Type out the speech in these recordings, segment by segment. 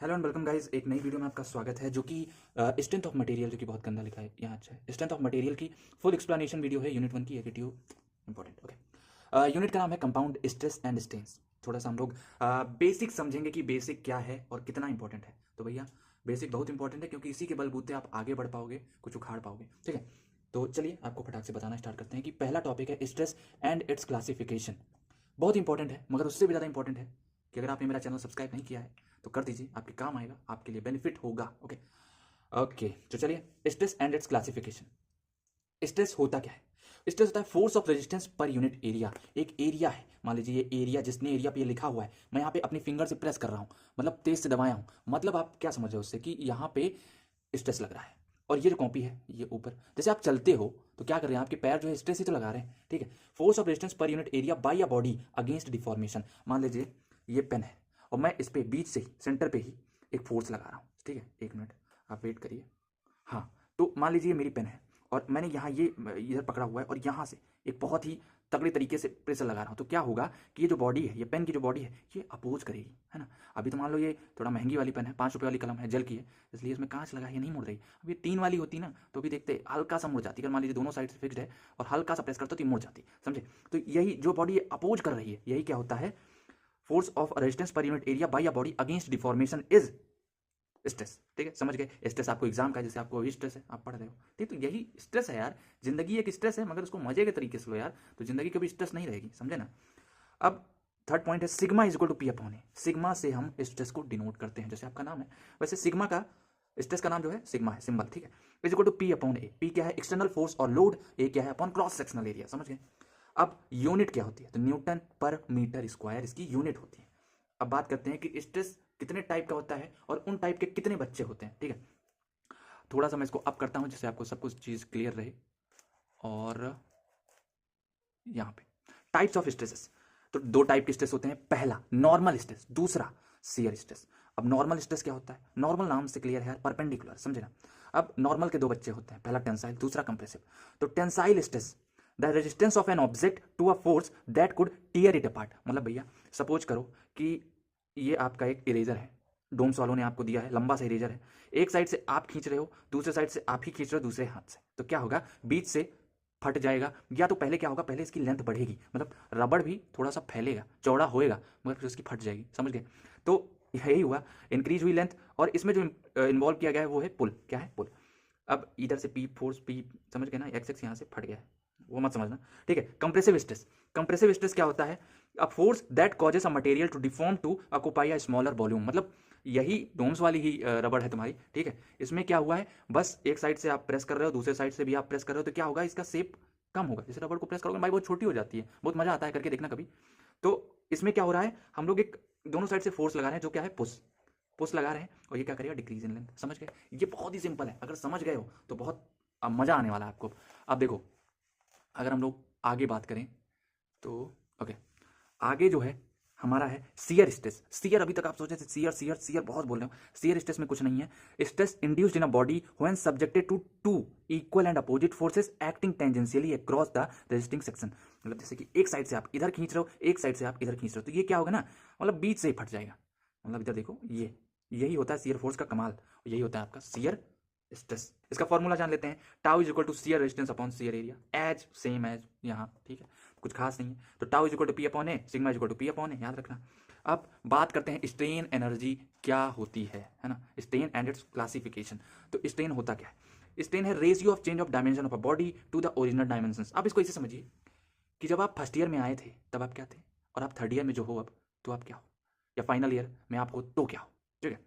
Hello and welcome guys, एक नई video में आपका स्वागत है जो कि स्ट्रेंथ ऑफ मटेरियल, जो कि बहुत गंदा लिखा है यहाँ। अच्छा है, स्ट्रेंथ ऑफ मटेरियल की फुल एक्सप्लेनेशन वीडियो है यूनिट 1 की। Attitude important. ओके, यूनिट का नाम है कंपाउंड स्ट्रेस एंड स्ट्रेन्स। थोड़ा सा हम लोग बेसिक समझेंगे कि बेसिक क्या है और कितना इंपॉर्टेंट है। तो भैया बेसिक बहुत इंपॉर्टेंट है क्योंकि इसी के बलबूते आप आगे बढ़ पाओगे, कुछ उखाड़ पाओगे। ठीक है, तो चलिए आपको फटाक से बताना स्टार्ट करते हैं कि पहला टॉपिक है स्ट्रेस एंड इट्स क्लासिफिकेशन। बहुत इंपॉर्टेंट है, मगर उससे भी ज़्यादा इंपॉर्टेंट है कि अगर आपने मेरा चैनल सब्सक्राइब नहीं किया है तो कर दीजिए, आपके काम आएगा, आपके लिए बेनिफिट होगा। ओके ओके, तो चलिए stress and its classification. Stress होता क्या है? स्ट्रेस होता है force of resistance per unit area. एक एरिया है, मान लीजिए ये एरिया, जिसने एरिया पे ये लिखा हुआ है, मैं यहाँ पे अपनी फिंगर से प्रेस कर रहा हूँ, मतलब तेज से दबाया हूँ, मतलब आप क्या समझ रहे हो उससे कि यहाँ पे स्ट्रेस लग रहा है। और ये जो कॉपी है ये ऊपर, जैसे आप चलते हो तो क्या कर रहे हैं, आपके पैर जो है स्ट्रेस ही तो लगा रहे हैं। ठीक है, force of resistance per unit area bye a body against deformation. मान लीजिए ये पेन है और मैं इस पे बीच से ही, सेंटर पे ही एक फोर्स लगा रहा हूँ। ठीक है, एक मिनट आप वेट करिए। हाँ, तो मान लीजिए ये मेरी पेन है और मैंने यहाँ ये इधर पकड़ा हुआ है और यहाँ से एक बहुत ही तगड़े तरीके से प्रेशर लगा रहा हूँ। तो क्या होगा कि ये जो बॉडी है, ये पेन की जो बॉडी है, ये अपोज करेगी, है ना। अभी तो मान लो ये थोड़ा महंगी वाली पेन है, 5 रुपये वाली कलम है, जल की है, इसलिए इसमें कांच लगा है, ये नहीं मुड़ रही। अब ये 3 वाली होती ना तो भी देखते हल्का सा मुड़ जाती। अगर मान लीजिए दोनों साइड से फिक्स्ड है और हल्का सा प्रेस करते तो ये मुड़ जाती, समझे। तो यही जो बॉडी अपोज कर रही है, यही क्या होता है, force of resistance per unit area bye a body against deformation is stress. ठीक है, समझ गए। स्ट्रेस आपको एग्जाम का, जैसे आपको अभी स्ट्रेस है, आप पढ़ रहे हो, ठीक, तो यही स्ट्रेस है यार। जिंदगी एक स्ट्रेस है, मगर उसको मजे के तरीके से लो यार, तो जिंदगी कभी स्ट्रेस नहीं रहेगी, समझे ना। अब थर्ड पॉइंट है sigma is equal to P upon A. Sigma से हम स्ट्रेस को डिनोट करते हैं, जैसे आपका नाम है वैसे सिग्मा का, स्ट्रेस का नाम जो है सिग्मा है, सिंबल। ठीक है, is equal to P upon A. P क्या है, एक्सटर्नल फोर्स और लोड, ए क्या है, अपॉन क्रॉस सेक्शनल एरिया, समझ गए। अब यूनिट क्या होती है, तो न्यूटन पर मीटर स्क्वायर इसकी यूनिट होती है। अब बात करते हैं कि स्ट्रेस कितने टाइप का होता है और उन टाइप के कितने बच्चे होते हैं। ठीक है, थोड़ा सा मैं इसको अप करता हूं जिससे आपको सब कुछ चीज़ क्लियर रहे। और यहाँ पे टाइप्स ऑफ स्ट्रेसेस, तो 2 टाइप के स्ट्रेस होते हैं। पहला नॉर्मल स्ट्रेस, दूसरा शियर स्ट्रेस। अब नॉर्मल स्ट्रेस क्या होता है, नॉर्मल नाम से क्लियर है, परपेंडिकुलर, समझे ना। अब नॉर्मल के 2 बच्चे होते हैं, पहला टेंसाइल, दूसरा कंप्रेसिव। तो tensile stress the resistance of an object to a force that could tear it apart. मतलब भैया सपोज करो कि ये आपका एक इरेजर है, डोम्स वालों ने आपको दिया है, लंबा सा इरेजर है, एक साइड से आप खींच रहे हो, दूसरे साइड से आप ही खींच रहे हो दूसरे हाथ से, तो क्या होगा, बीच से फट जाएगा। या तो पहले क्या होगा, पहले इसकी लेंथ बढ़ेगी, मतलब रबड़ भी थोड़ा सा फैलेगा, चौड़ा होएगा, मगर फिर उसकी फट जाएगी, समझ गए। तो यही हुआ, इंक्रीज हुई लेंथ। और इसमें जो इन्वॉल्व किया गया है वो है पुल। क्या है, पुल। अब इधर से पी फोर्स, पी समझ गए ना, एक्स एक्स यहाँ से फट गया है, वो मत समझना। ठीक है, कंप्रेसिव स्ट्रेस। कंप्रेसिव स्ट्रेस क्या होता है, a force that causes a material to deform to occupy a smaller volume. मतलब यही डोम्स वाली ही रबड़ है तुम्हारी। ठीक है, इसमें क्या हुआ है, बस एक साइड से आप प्रेस कर रहे हो, दूसरे साइड से भी आप प्रेस कर रहे हो, तो क्या होगा, इसका शेप कम होगा। जैसे रबड़ को प्रेस करोगे भाई बहुत छोटी हो जाती है, बहुत मजा आता है, करके देखना कभी। तो इसमें क्या हो रहा है, हम लोग एक दोनों साइड से फोर्स लगा रहे हैं, जो क्या है, पुश, पुश लगा रहे हैं, और ये क्या करेगा, डिक्रीज इन लेंथ, समझ गए। ये बहुत ही सिंपल है, अगर समझ गए हो तो बहुत मजा आने वाला है आपको। अब देखो, अगर हम लोग आगे बात करें तो ओके, आगे जो है हमारा है सियर स्ट्रेस। सियर अभी तक आप सोचे थे सियर सियर सियर बहुत बोल रहे हो, सियर स्ट्रेस में कुछ नहीं है। Stress induced in a body when subjected to two equal and opposite forces acting tangentially across the resisting section. मतलब जैसे कि एक साइड से आप इधर खींच रहे हो, एक साइड से आप इधर खींच रहे हो, तो ये क्या होगा ना, मतलब बीच से ही फट जाएगा। मतलब इधर देखो, ये यही होता है सियर फोर्स का कमाल, यही होता है आपका सियर स्ट्रेस। इसका फॉर्मूला जान लेते हैं, tau is equal to shear resistance upon shear area, as same as यहाँ। ठीक है, कुछ खास नहीं है। तो tau is equal to P upon A, sigma is equal to P upon A, याद रखना। अब बात करते हैं स्ट्रेन एनर्जी क्या होती है ना, स्ट्रेन एंड इट्स क्लासिफिकेशन। तो स्ट्रेन होता क्या है, स्ट्रेन है ratio of change of dimension of a body to the original dimension. अब इसको ऐसे समझिए कि जब आप फर्स्ट ईयर में आए थे तब आप क्या थे, और आप थर्ड ईयर में जो हो अब, तो आप क्या हो, या फाइनल ईयर में आपको तो क्या हो। ठीक है,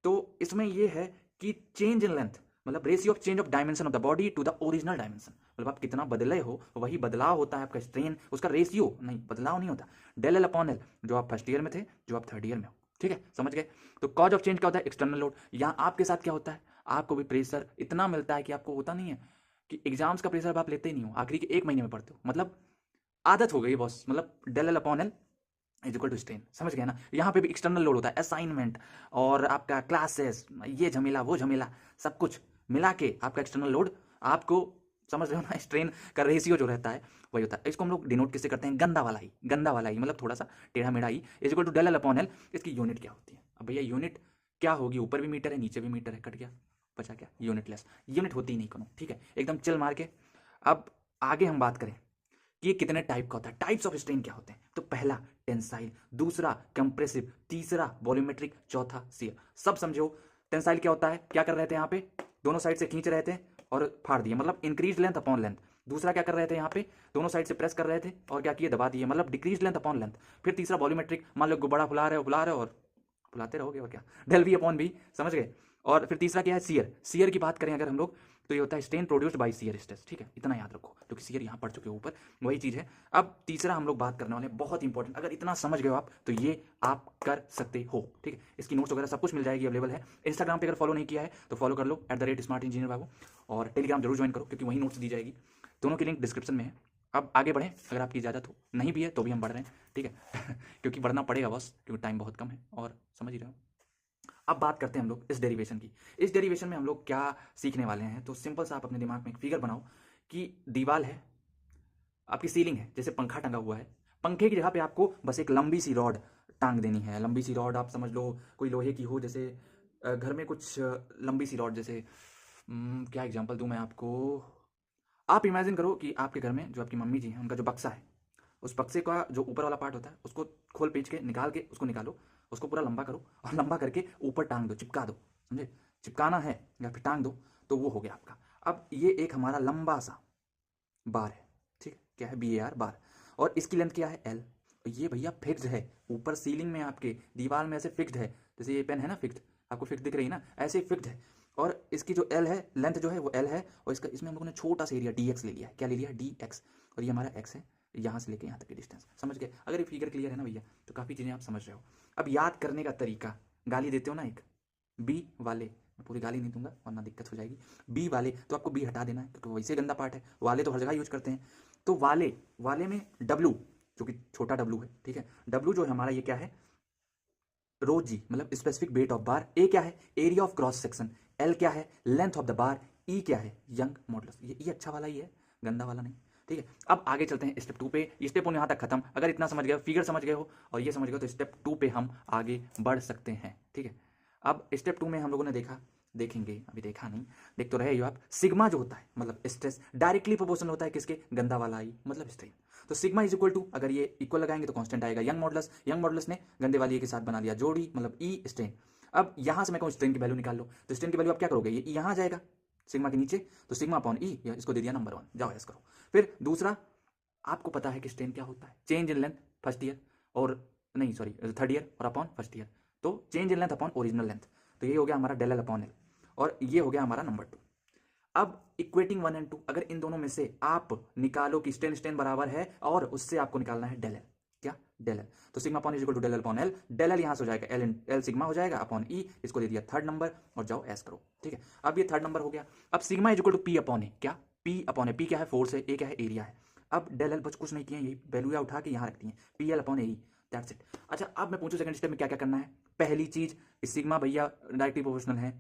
तो इसमें यह है कि चेंज इन लेंथ, मतलब ratio of change of dimension of the body to the original dimension, मतलब आप कितना बदले हो वही बदलाव होता है आपका स्ट्रेन, उसका रेशियो नहीं, बदलाव नहीं होता। डेल एल अपॉन एल, जो आप फर्स्ट ईयर में थे, जो आप थर्ड ईयर में हो। ठीक है, समझ गए। तो कॉज ऑफ चेंज क्या होता है, एक्सटर्नल लोड। यहाँ आपके साथ क्या होता है, आपको भी प्रेशर इतना मिलता है कि आपको होता नहीं है कि एग्जाम्स का प्रेशर आप लेते ही नहीं हो, आखिरी के 1 महीने में पढ़ते हो, मतलब आदत हो गई बॉस, मतलब del L upon L is equal to strain, समझ गए ना। यहाँ पे भी एक्सटर्नल लोड होता है, असाइनमेंट और आपका क्लासेस, ये झमेला वो झमेला, सब कुछ मिला के आपका एक्सटर्नल लोड, आपको समझ रहे हो ना, स्ट्रेन का रेशियो जो रहता है वही होता है। इसको हम लोग डिनोट किससे करते हैं, गंदा वाला ही, गंदा वाला ही, मतलब थोड़ा सा टेढ़ा मेढ़ा ही, is equal to del L upon L. इसकी यूनिट क्या होती है, अब भैया यूनिट क्या होगी, ऊपर भी मीटर है नीचे भी मीटर है, कट गया, बचा क्या, यूनिटलेस, यूनिट होती ही नहीं कोनो, ठीक है, एकदम चिल मार के। अब आगे हम बात करें कि ये कितने टाइप का होता है, टाइप्स ऑफ स्ट्रेन क्या होते हैं। तो पहला टेंसाइल, दूसरा कंप्रेसिव, तीसरा वॉल्यूमेट्रिक, चौथा शियर। सब समझो। टेंसाइल क्या होता है, क्या कर रहे थे यहाँ पे, दोनों साइड से खींच रहे थे और फाड़ दिए, मतलब इंक्रीज लेंथ अपॉन लेंथ। दूसरा क्या कर रहे थे, यहाँ पे दोनों साइड से प्रेस कर रहे थे और क्या किए, दबा दिए, मतलब डिक्रीज लेंथ अपॉन लेंथ। फिर तीसरा वॉल्यूमेट्रिक, मान लो गुब्बारा फुला रहे हो और फुलाते रहोगे और क्या, डेल वी अपॉन वी, समझ गए। और फिर तीसरा क्या है, शियर। शियर की बात करें अगर हम लोग, तो ये होता है strain produced by shear stress, ठीक है, इतना याद रखो, क्योंकि शियर यहाँ पढ़ चुके हो ऊपर, वही चीज़ है। अब तीसरा हम लोग बात करने वाले हैं, बहुत इंपॉर्टेंट, अगर इतना समझ गए हो आप तो ये आप कर सकते हो, ठीक है। इसकी नोट्स वगैरह सब कुछ मिल जाएगी, अवेलेबल है। इंस्टाग्राम पे अगर फॉलो नहीं किया है तो फॉलो कर लो, @smart engineer बाबू। और टेलीग्राम जरूर ज्वाइन करो, क्योंकि वही नोट्स दी जाएगी, दोनों की लिंक डिस्क्रिप्शन में है। अब आगे बढ़ें, अगर आपकी इजाज़त हो, नहीं भी है तो भी हम बढ़ रहे हैं, ठीक है क्योंकि बढ़ना पड़ेगा बस, क्योंकि टाइम बहुत कम है और समझ ही रहे हो। अब बात करते हैं हम लोग इस डेरिवेशन की। इस डेरिवेशन में हम लोग क्या सीखने वाले हैं, तो सिंपल सा आप अपने दिमाग में एक फिगर बनाओ कि दीवार है, आपकी सीलिंग है, जैसे पंखा टंगा हुआ है, पंखे की जगह पे आपको बस एक लंबी सी रॉड टांग देनी है। लंबी सी रॉड आप समझ लो कोई लोहे की हो, जैसे घर में कुछ लंबी सी रॉड, जैसे क्या एग्जांपल दूं मैं आपको। आप इमेजिन करो कि आपके घर में जो आपकी मम्मी जी हैं, उनका जो बक्सा है, उस बक्से का जो ऊपर वाला पार्ट होता है उसको खोल पीच के निकाल के उसको निकालो, उसको पूरा लंबा करो और लंबा करके ऊपर टांग दो, चिपका दो, समझे, चिपकाना है या फिर टांग दो, तो वो हो गया आपका। अब ये एक हमारा लंबा सा बार है, ठीक है, क्या है, BAR बार, और इसकी लेंथ क्या है, L। ये भैया फिक्स्ड है, ऊपर सीलिंग में आपके दीवार में ऐसे फिक्स्ड है, जैसे ये पेन है ना फिक्स्ड, आपको फिक्स दिख रही है ना, ऐसे फिक्स्ड है। और इसकी जो L है, लेंथ जो है वो L है, और इसका इसमें हम लोगों ने छोटा सा एरिया DX ले लिया है, क्या ले लिया है, DX, और ये हमारा X है, यहाँ से लेके यहाँ तक की डिस्टेंस, समझ गए। अगर ये फिगर क्लियर है ना भैया, तो काफ़ी चीज़ें आप समझ रहे हो। अब याद करने का तरीका, गाली देते हो ना एक, बी वाले, मैं पूरी गाली नहीं दूंगा वरना दिक्कत हो जाएगी, बी वाले तो आपको बी हटा देना है, क्योंकि वैसे गंदा पार्ट है, वाले तो हर जगह यूज करते हैं। तो वाले वाले में डब्लू, जो कि छोटा डब्लू है, ठीक है, डब्लू जो है हमारा, ये क्या है, रो जी, मतलब स्पेसिफिक वेट ऑफ बार, ए क्या है, area of cross section, L क्या है, लेंथ ऑफ द बार, ई क्या है, यंग मॉडुलस। ये अच्छा वाला ही है, गंदा वाला नहीं, ठीक है। अब आगे चलते हैं स्टेप 2 पे। स्टेप 1 यहाँ तक खत्म, अगर इतना समझ गए, फिगर समझ गए हो और ये समझ गए हो, तो स्टेप 2 पे हम आगे बढ़ सकते हैं, ठीक है। अब स्टेप 2 में हम लोगों ने देखा, देखेंगे, अभी देखा नहीं, देख तो रहे हो आप, सिग्मा जो होता है मतलब स्ट्रेस डायरेक्टली प्रोपोर्शनल होता है किसके, गंदा वाला आई मतलब स्ट्रेन। तो सिग्मा इज इक्वल टू, अगर ये इक्वल लगाएंगे तो कांस्टेंट आएगा, यंग मॉडुलस, यंग मॉडुलस ने गंदे वाली ए के साथ बना लिया जोड़ी, मतलब ई स्ट्रेन। अब यहां से मैं कहूँ स्ट्रेन की वैल्यू निकाल लो, तो स्ट्रेन की वैल्यू आप क्या करोगे, ये यहाँ आ जाएगा सिग्मा के नीचे, तो सिग्मा अपॉन ई, इसको दे दिया नंबर 1, जाओ ऐसा करो। फिर दूसरा, आपको पता है कि स्ट्रेन क्या होता है, change in length first year, और नहीं सॉरी थर्ड ईयर, और अपॉन फर्स्ट ईयर, तो change in length upon original length, तो ये हो गया हमारा डेल एल अपॉन एल, और ये हो गया हमारा नंबर 2। अब इक्वेटिंग 1 एंड 2, अगर इन दोनों में से आप निकालो कि स्ट्रेन स्ट्रेन बराबर है, और उससे आपको निकालना है डेल एल, क्या, डेल एल, तो sigma upon is equal to del L upon L, del L यहाँ से हो जाएगा एल सिग्मा हो जाएगा अपॉन ई, इसको दे दिया थर्ड नंबर, और जाओ एस करो, ठीक है। अब ये थर्ड नंबर हो गया। अब sigma is equal to P upon A, क्या, पी अपॉन ए, पी क्या है, फोर्स है, ए क्या है, एरिया है। अब डेल एल बस कुछ नहीं किया, यही वैल्यू उठा के यहाँ रखती है, P L upon A, that's it. अच्छा, अब मैं पूछूं सेकंड स्टेप में क्या क्या करना है। पहली चीज, सिग्मा भैया डायरेक्टली प्रोपोर्शनल है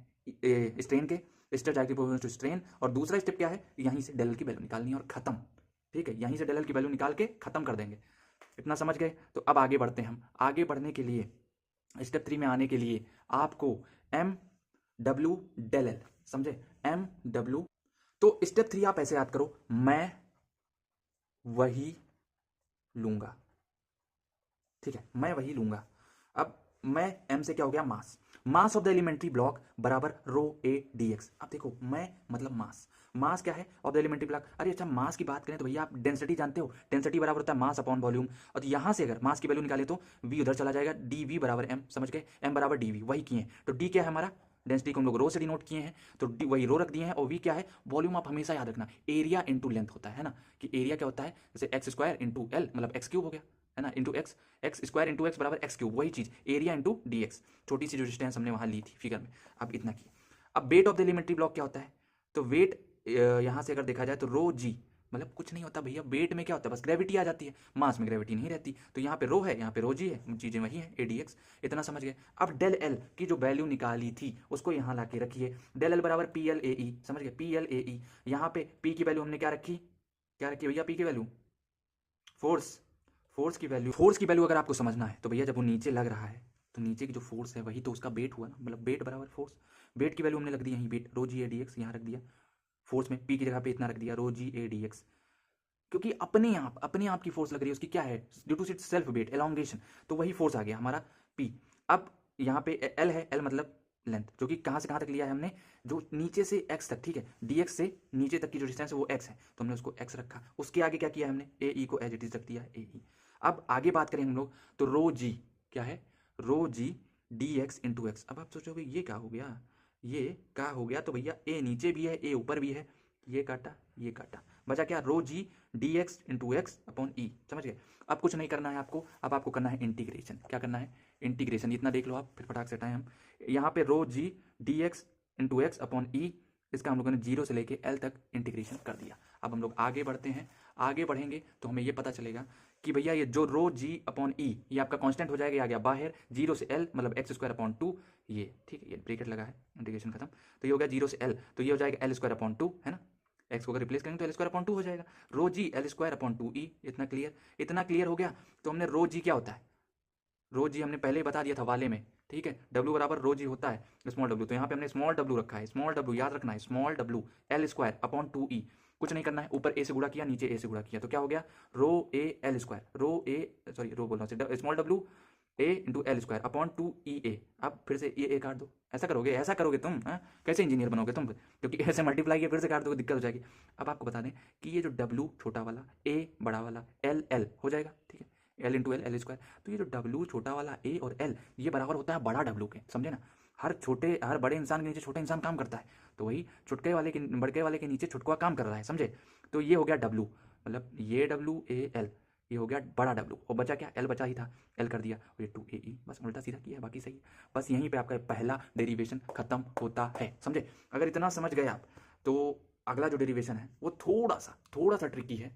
स्ट्रेन के, stress directly proportional to strain, और दूसरा स्टेप क्या है, यहीं से डेल एल की वैल्यू निकालनी है और खत्म, ठीक है, यहीं से डेल एल की वैल्यू निकाल के खत्म कर देंगे। इतना समझ गए, तो अब आगे बढ़ते हैं हम। आगे बढ़ने के लिए, स्टेप 3 में आने के लिए आपको एम डब्ल्यू डेल एल, समझे, एम डब्ल्यू। तो स्टेप 3 आप ऐसे याद करो, मैं वही लूंगा, ठीक है, मैं वही लूंगा। अब मैं एम से क्या हो गया, mass, mass of the elementary block बराबर रो ए डी एक्स। अब देखो, मैं मतलब मास, मास क्या है ऑफ द एलिमेंट्री ब्लॉक। अरे अच्छा, मास की बात करें तो भैया आप डेंसिटी जानते हो, डेंसिटी बराबर होता है मास अपॉन वॉल्यूम, और यहां से अगर मास की वैल्यू निकाले तो वी उधर चला जाएगा, डी वी बराबर एम, समझ गए, एम बराबर डी वी, वही किए। तो डी क्या है हमारा, डेंसिटी को हम लोग रो से डिनोट किए हैं, तो डी वही रो रख दिए हैं, और वी क्या है, वॉल्यूम। आप हमेशा याद रखना, एरिया इंटू लेंथ होता है ना, कि एरिया क्या होता है, जैसे एक्स स्क्वायर इंटू एल, मतलब एक्स क्यूब हो गया, है ना, into x, x square into x बराबर एक्स क्यूब, वही चीज, एरिया इंटू डी एक्स, छोटी सी जो डिस्टेंस हमने वहां ली थी फिगर में, अब इतना किया। अब weight of the elementary block क्या होता है, तो वेट यहां से अगर देखा जाए तो रो जी, मतलब कुछ नहीं होता भैया, वेट में क्या होता है, बस ग्रेविटी आ जाती है, मास में ग्रेविटी नहीं रहती, तो यहाँ पे रो है, यहाँ पे रो जी है, चीजें वही है, एडीएक्स, इतना समझ गए। अब डेल एल की जो वैल्यू निकाली थी उसको यहाँ ला के रखिए, डेल एल बराबर पी एल ए ई, समझ गए, पी एल ए ई। यहाँ पे पी की वैल्यू हमने क्या रखी, क्या रखी भैया, पी की वैल्यू फोर्स, फोर्स की वैल्यू, फोर्स की वैल्यू अगर आपको समझना है तो भैया जब वो नीचे लग रहा है, तो तो नीचे की जो फोर्स है वही तो उसका वेट हुआ ना, मतलब वेट बराबर फोर्स। वेट की वैल्यू हमने लग दी यहीं, weight rho G A D X यहाँ रख दिया, फोर्स में पी की जगह पे इतना रख दिया रो जी ए डी एक्स, क्योंकि अपने आप की फोर्स लग रही है उसकी, क्या है, due to its self weight elongation, तो वही फोर्स आ गया हमारा पी। अब यहाँ पे एल है, एल मतलब लेंथ, जो कि कहाँ से कहाँ तक लिया है हमने, जो नीचे से एक्स तक, ठीक है, डी एक्स से नीचे तक की जो डिस्टेंस है वो एक्स है, तो हमने उसको एक्स रखा। उसके आगे क्या किया हमने, ए ई को एज इट इज रख दिया ए ई। अब आगे बात करें हम लोग तो रो जी क्या है, rho g d x into x. अब आप सोचोगे ये क्या हो गया, ये क्या हो गया, तो भैया ए नीचे भी है ए ऊपर भी है, ये काटा ये काटा, बचा क्या, rho g d x into x upon E, समझ गए। अब कुछ नहीं करना है आपको, अब आपको करना है इंटीग्रेशन। क्या करना है, इंटीग्रेशन, इतना देख लो आप, फिर फटाक से हटाएं हम। यहाँ पे rho g d x into x upon E, इसका हम लोगों ने 0 से लेके एल तक इंटीग्रेशन कर दिया। अब हम लोग आगे बढ़ते हैं, आगे बढ़ेंगे तो हमें ये पता चलेगा कि भैया ये जो रो जी अपॉन ई ये आपका कांस्टेंट हो जाएगा, ये आ गया बाहर 0 से एल, मतलब एक्स स्क्वायर अपॉन 2, ये ठीक है, ये ब्रैकेट लगा है, इंटीग्रेशन खत्म। तो ये हो गया 0 से एल, तो ये हो जाएगा एल स्क्वायर अपॉन 2, है ना, एक्स को अगर रिप्लेस करेंगे तो एल स्क्वायर अपॉन 2 हो जाएगा, रो जी एल स्क्वायर अपॉन 2 ई। इतना क्लियर, इतना क्लियर हो गया। तो हमने रो जी क्या होता है, रो जी हमने पहले ही बता दिया था वाले में, ठीक है, डब्ल्यू बराबर रो जी होता है स्मॉल डब्ल्यू, तो यहाँ पे हमने स्मॉल डब्ल्यू रखा है, स्मॉल डब्ल्यू याद रखना है, small W L square upon 2 ई। कुछ नहीं करना है, ऊपर ए से गुणा किया नीचे ए से गुणा किया, तो क्या हो गया, rho A L square, rho A sorry rho बोल रहा हूँ, स्मॉल डब्ल्यू A into L square upon 2 E A. अब फिर से ये ए काट दो, ऐसा करोगे, ऐसा करोगे तुम, कैसे इंजीनियर बनोगे तुम, क्योंकि ऐसे मल्टीप्लाई किया फिर से काट दोगे, दिक्कत हो जाएगी। अब आपको बता दें कि ये जो डब्ल्यू छोटा वाला, ए बड़ा वाला, एल एल हो जाएगा, ठीक है, L into L L square. तो ये जो डब्ल्यू छोटा वाला ए और एल ये बराबर होता है बड़ा डब्ल्यू के, समझे ना, हर बड़े इंसान के नीचे छोटा इंसान काम करता है, तो वही छुटके वाले के बड़के वाले के नीचे छुटका काम कर रहा है, समझे। तो ये हो गया डब्ल्यू, मतलब ये डब्ल्यू ए एल, ये हो गया बड़ा डब्ल्यू, और बचा क्या, एल बचा ही था, एल कर दिया, और ये 2 ए ई, बस उल्टा सीधा किया, बाकी सही है। बस यहीं पे आपका पहला डेरिवेशन खत्म होता है, समझे। अगर इतना समझ गए आप तो अगला जो डेरिवेशन है वो थोड़ा सा ट्रिकी है।